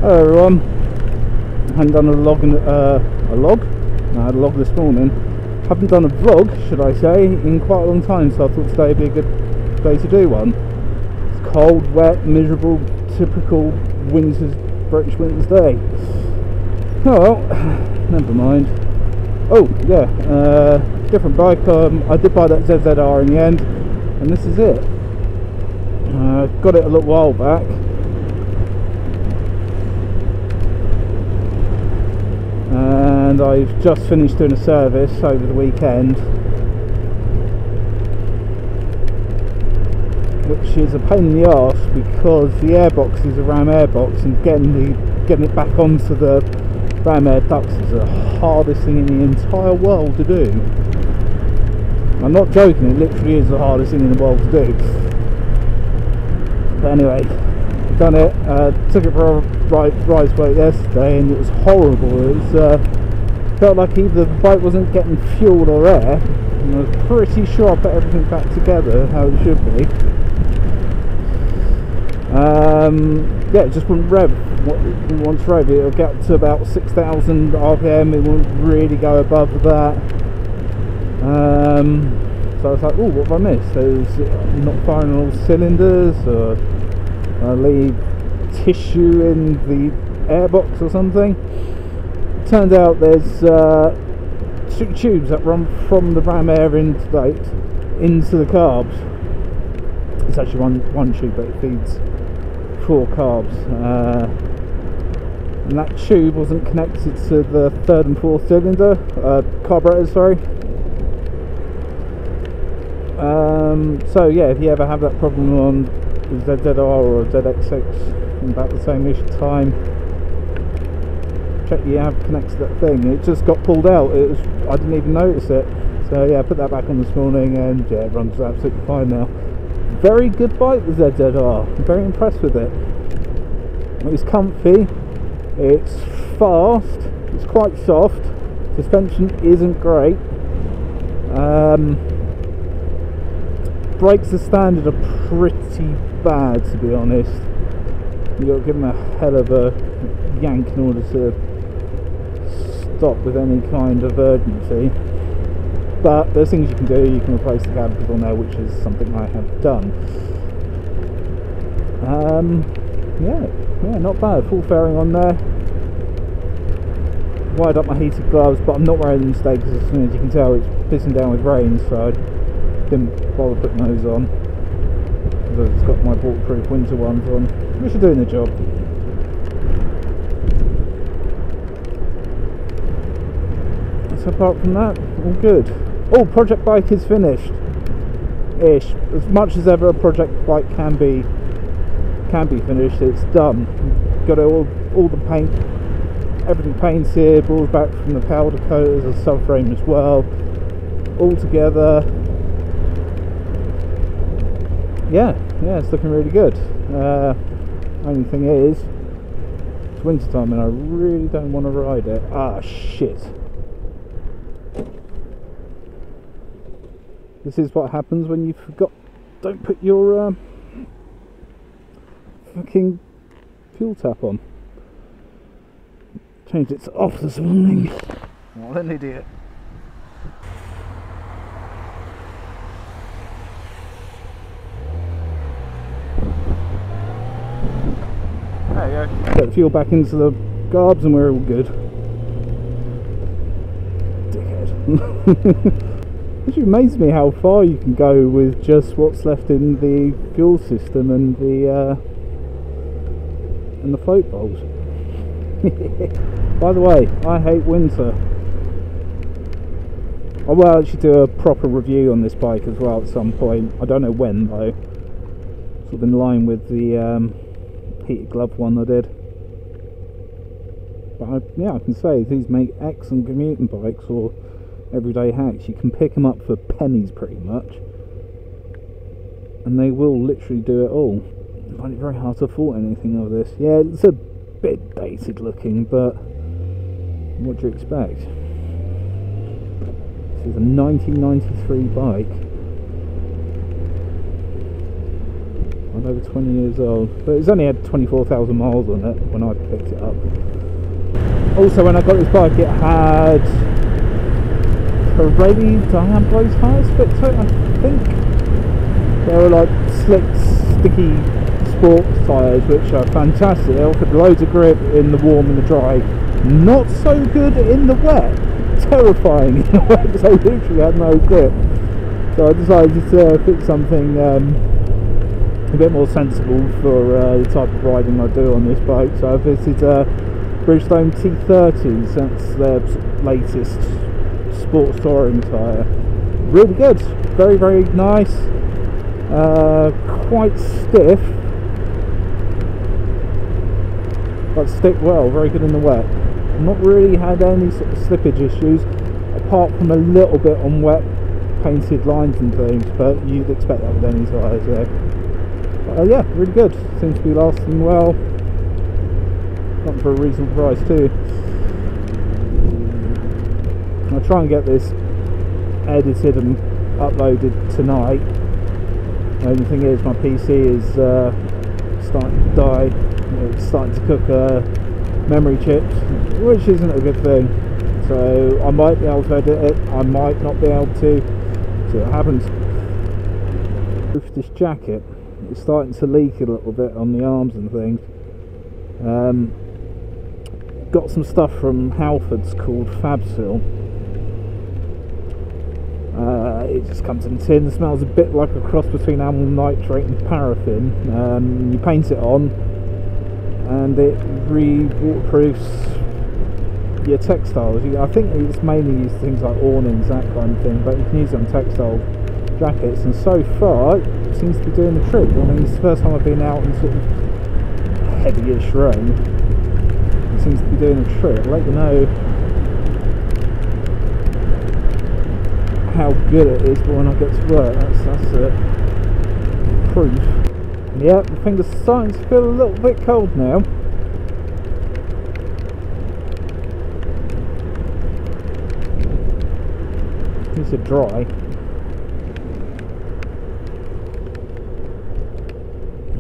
Hello everyone. I hadn't done a log No, I had a log this morning. Haven't done a vlog, should I say, in quite a long time, so I thought today would be a good day to do one. It's cold, wet, miserable, typical British winter's day. Oh well, never mind. Oh yeah, different bike. I did buy that ZZR in the end, and this is it. Got it a little while back. And I've just finished doing a service over the weekend, which is a pain in the arse because the airbox is a ram airbox, and getting it back onto the ram air ducts is the hardest thing in the entire world to do. I'm not joking, it literally is the hardest thing in the world to do. But anyway, done it. Took it for a rise weight yesterday, and it was horrible. It was felt like either the bike wasn't getting fuel or air, and I was pretty sure I put everything back together how it should be. Yeah, it just wouldn't rev. Once rev, it'll get to about 6,000 RPM. It won't really go above that. So I was like, oh, what have I missed? There's not firing all cylinders, or I leave tissue in the airbox or something. Turned out there's two tubes that run from the ram air intake into the carbs. It's actually one tube, but it feeds 4 carbs, and that tube wasn't connected to the 3rd and 4th cylinder carburetor, sorry. So yeah, if you ever have that problem on the ZZR or ZX6 about the same-ish time, check you have connected that thing. It just got pulled out. I didn't even notice it. So yeah, I put that back on this morning, and yeah, it runs absolutely fine now. Very good bike, the ZZR. I'm very impressed with it. It's comfy, it's fast, it's quite soft, suspension isn't great. Brakes as standard are pretty bad, to be honest. You've got to give them a hell of a yank in order to stop with any kind of urgency. But there's things you can do. You can replace the calipers on there, which is something I have done. Yeah, not bad. Full fairing on there. Wired up my heated gloves, but I'm not wearing them today because, as soon as you can tell, it's pissing down with rain, so I didn't bother putting those on. I've just got my waterproof winter ones on, which are doing the job. So apart from that, all good. Oh, project bike is finished ish. As much as ever a project bike can be finished, it's done. Got all the paint, everything painted, balls back from the powder coaters, the subframe as well, all together. Yeah, it's looking really good. Only thing is, it's winter time and I really don't want to ride it. Ah, shit. This is what happens when you don't put your fucking fuel tap on. Changed it to off this morning. What an idiot. There you go. Put the fuel back into the carbs and we're all good. Dickhead. It actually amazes me how far you can go with just what's left in the fuel system and the float bowls. By the way, I hate winter. I will actually do a proper review on this bike as well at some point. I don't know when though. Sort of in line with the heated glove one I did. But yeah, I can say these make excellent commuting bikes or everyday hacks. You can pick them up for pennies pretty much, and they will literally do it all. I find it very hard to fault anything of this. Yeah, it's a bit dated looking, but what do you expect? This is a 1993 bike. I over 20 years old, but it's only had 24,000 miles on it when I picked it up. Also, when I got this bike, it had Pirelli Diablo tyres fit to it, I think. They were like slick, sticky sports tyres, which are fantastic. They offered loads of grip in the warm and the dry, not so good in the wet, terrifying in the wet, because I literally had no grip. So I decided to pick something a bit more sensible for the type of riding I do on this bike. So I visited Bridgestone T30s, that's their latest sports touring tyre. Really good, very, very nice, quite stiff, but stick well, very good in the wet. Not really had any sort of slippage issues, apart from a little bit on wet painted lines and things, but you'd expect that with any tyres there. Yeah, really good, seems to be lasting well, got for a reasonable price too. I'll try and get this edited and uploaded tonight. The only thing is my PC is starting to die. It's starting to cook memory chips, which isn't a good thing. So I might be able to edit it, I might not be able to. See what happens. This jacket, it's starting to leak a little bit on the arms and things. Got some stuff from Halfords called Fabsil. It just comes in tin, smells a bit like a cross between amyl nitrate and paraffin. You paint it on and it waterproofs your textiles. I think it's mainly used for things like awnings, that kind of thing, but you can use it on textile jackets, and so far it seems to be doing the trick. I mean, it's the first time I've been out in sort of heavyish rain. It seems to be doing the trick. I'll let you know how good it is, but when I get to work, that's proof. Yeah, the finger's starting to feel a little bit cold now. These are dry.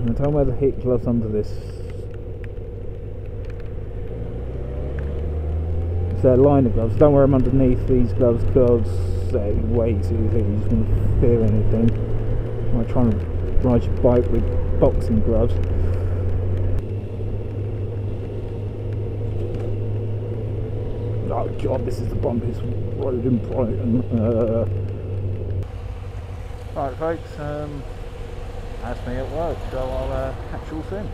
I don't wear the heat gloves under this. They're liner gloves. Don't wear them underneath these gloves because they're way too heavy. You just won't feel anything. I'm trying to ride your bike with boxing gloves. Oh god, this is the bumpiest road in Brighton. Right folks, that's me at work, so I'll catch you all soon.